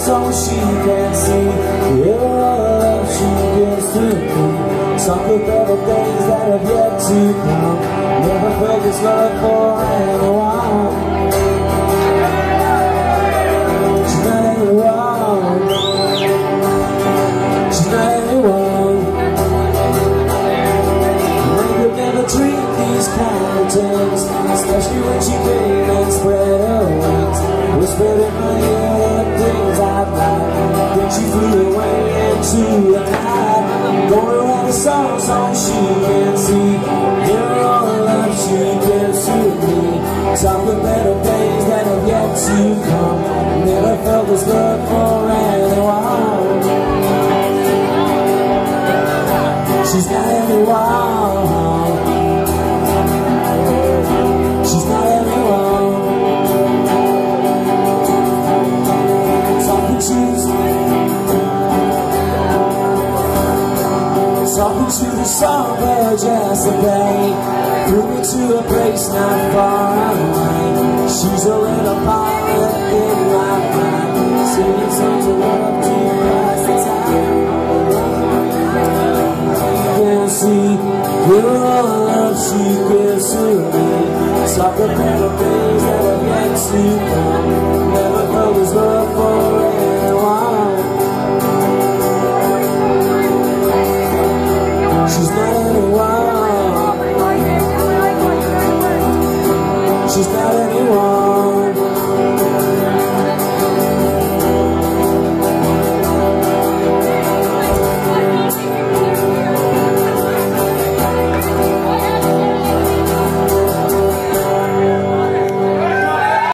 so she can see the love she gives to me. Some of the better things that have yet to come. Never felt this love for anyone. She's not anyone. She's not anyone. They could never treat these kind of things, especially when she came and spread her wings. Whispered in my ear the things I'd like. Then she flew away into the night. Gonna write a song so she can see the love she gives to me. Talk of better days that have yet to come. Never felt this love for anyone. She's not anyone. She's not anyone. Talking to the songbird yesterday, threw me to a place not far away. She's a little pilot in my mind, singing songs of love to pass the time. You can see the love she gives to me. Talk of better things that have yet to come. Never felt this love for anyone. She's not anyone. She's not anyone.